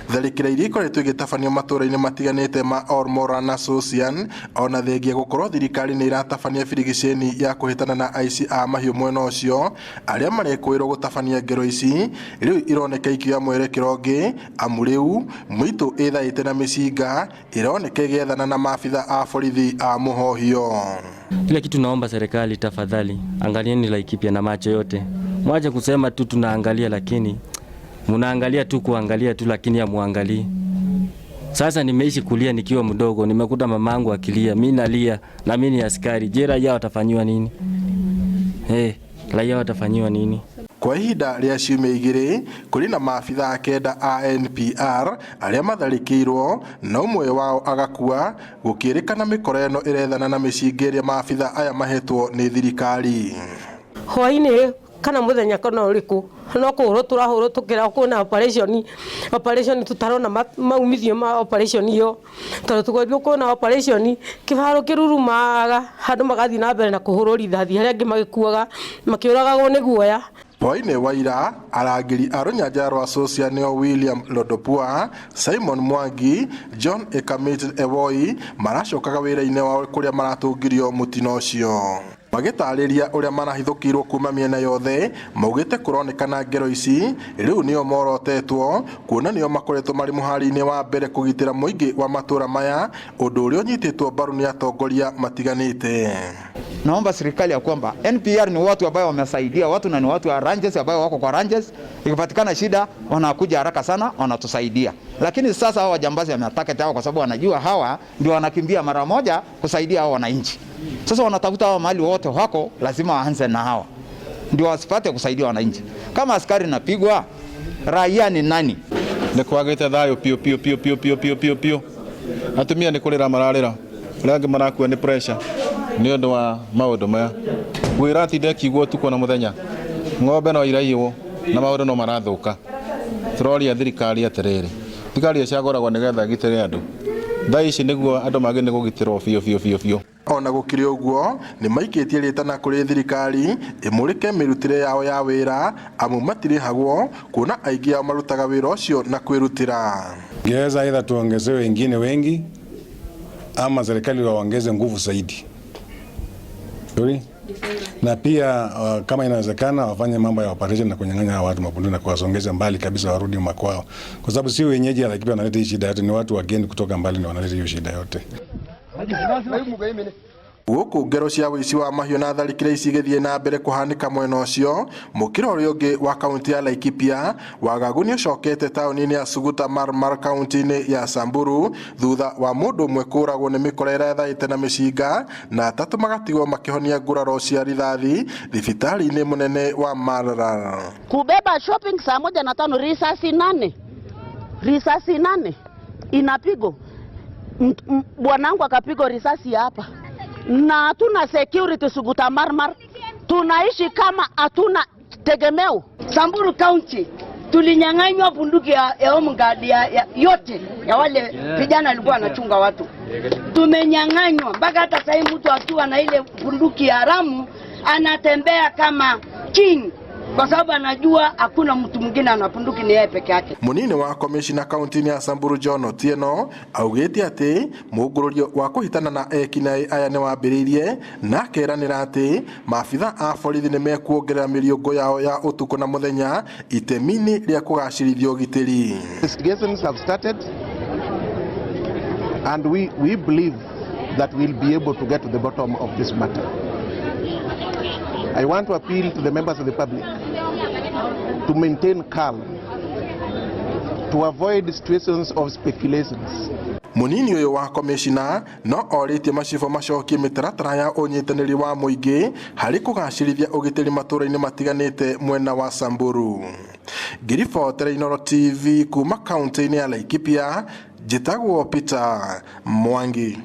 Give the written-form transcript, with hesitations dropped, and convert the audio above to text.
Tharĩkĩra iria ikoretwo igĩtabanio matũũra-inĩ matiganĩte ma Ormora na Susian ona thengia gũkorwo thirikari nĩ iratabania birigiceni ya kũhĩtana na aici a mahiũ mwena ũcio arĩa marekũĩrwo gũtabania ngero ici rĩu ironeka ikioya mwerekero ũngĩ amu rĩu mũitũ ĩthaĩte na mĩcinga ironeka igĩethana na maafitha a borithi a Mũhohio. Kile kitu naomba serikali, tafadhali angalieni Laikipia na macho yote. Mwache kusema tu tunaangalia, lakini mnaangalia tu kuangalia tu, lakini hamuangalii. Sasa nimeishi kulia nikiwa mdogo, nimekuta mamangu akilia, mimi nalia na mimi ni askari. Je, raia watafanywa nini? Raia watafanywa nini? Kwa ihinda rĩa ciumia igĩrĩ kũrĩ na maafitha a kenda a NPR arĩa matharĩkĩirwo na ũmwe wao agakua, gũkĩrĩkana mĩkora ĩno ĩrethana na mĩcinga ĩrĩa maafitha aya mahetwo nĩ thirikari. Hwainĩ kana mũthenya kana ũrĩkũ no kũhũrwo tũrahũrwo tũkĩra kwĩna operation tutarona maumithio ma operation iyo, tondũ tũgũthiĩ kwĩna operation kĩharo kĩrurumaga handũ magathiĩ na mbere na kũhũrwo rithathi, harĩa angĩ magĩkuaga makĩũragagwo nĩ guoya. Hwainĩ wa ira arangĩri a rũnyanjara rwa Susian nĩo William Lodopua, Simon Mwangi, John Ekamit Ewoi maracokaga wĩra-inĩ wao kũrĩa maratũngirio mũtino ũcio. Magĩtarĩria ũrĩa marahithũkĩirwo kuma mĩena yothe, maugĩte kũronekana ngero ici rĩu nĩo morotetwo kuona nĩo makoretwo marĩ mũhari-inĩ wa mbere kũgitĩra mũingĩ wa matũũra maya, ũndũ ũrĩa ũnyitĩtwo mbaru nĩ atongoria matiganĩte. Naomba serikali ya kwamba NPR ni watu ambao wamesaidia watu na ni watu wa ranges ambao wako kwa ranges, ikipatikana shida wanakuja haraka sana wanatusaidia. Lakini sasa hawa jambazi wameattack hao kwa sababu wanajua hawa ndio wanakimbia mara moja kusaidia hao wananchi. Sasa wanatafuta hao mahali wote wako, lazima waanze na hawa ndio wasipate kusaidia wananchi. Kama askari napigwa, raia ni nani? Nĩ kwagĩte thayũ piũ. Atumia nĩ kũrĩra mararĩra, arĩa angĩ marakua nĩ pressure nĩ ũndũ wa maũndũ maya. Gwĩra atinde kiguo tuko na mũthenya ng'ombe no iraiywo na maũndũ no marathũka. Tũroria thirikari atĩrĩrĩ, thirikari ĩcagũragwo nĩgetha ĩgitĩre andũ. Thaa ici nĩguo andũ magĩrĩire gũgitĩrwo biũ. Ona gũkĩrĩ ũguo nĩ maikĩtie rĩtana kũrĩ thirikari ĩmũrĩke mĩrutĩre yao ya wĩra amu matirĩhagwo kuona aingĩ ao marutaga wĩra ũcio na kwĩrutĩra. Ingeweza aidha tuongezewe wengine wengi ama serikali waongeze nguvu zaidi. Na pia kama inawezekana wafanye mambo ya operation na kunyang'anya watu mabunduki na kuwasongeza mbali kabisa warudi makwao, kwa sababu si wenyeji ya Laikipia wanaleta hii shida yote, ni watu wageni kutoka mbali ndio wanaleta hiyo shida yote. Gũkũ ngero cia wĩici wa mahiũ na tharĩkĩra ici igĩthiĩ na mbere kũhanĩka mwena ũcio, mũkĩra ũrĩa ũngĩ wa kaunti ya Laikipia wagagu nĩ ũcokete taũni-inĩ ya Suguta Marmar kaunti-inĩ ya Samburu thutha wa mũndũ ũmwe kũragwo nĩ mĩkora ĩrethaĩte na mĩcinga na atatũ magatigwo makĩhonia nguraro cia rithathi thibitarĩ-inĩ mũnene wa Maralal. Kubeba shopping saa 1:05 risasi 8 inapigo. Bwanangu akapigwa risasi hapa. Na hatuna security Suguta Marmar, tunaishi kama hatuna tegemeo. Samburu County tulinyang'anywa bunduki ya home guard yote ya wale vijana walikuwa wanachunga watu. Tumenyang'anywa mpaka hata sasa mtu akiwa na ile bunduki ya haramu anatembea kama king, kwa sababu anajua hakuna mtu mwingine ana bunduki, ni yeye peke yake. Munini wa commissioner kaunti ya Samburu John Otieno augĩte atĩ mũngũrũrio wa kũhitana na ekinaĩ aya nĩ wambĩrĩirie na akeranĩra atĩ maabitha a borithi nĩ mekuongerera mĩriũngũ yao ya ũtukũ na mũthenya itemi-inĩ rĩa kũgacĩrithia ũgitĩri. Investigations have started and we believe that we'll be able to get to the bottom of this matter. I want to appeal to the members of the public to maintain calm, to avoid situations of speculations. Munini ũyũ wa commissioner no orĩtie macibũ macokie mĩtaratara ya ũnyitanĩri wa mũingĩ harĩ kũgacĩrithia ũgitĩri matũũra-inĩ matiganĩte mwena wa Samburu. Ngiribotera Inooro TV kuma kaunti-inĩ ya Laikipia, njĩtagwo Peter Mwangi.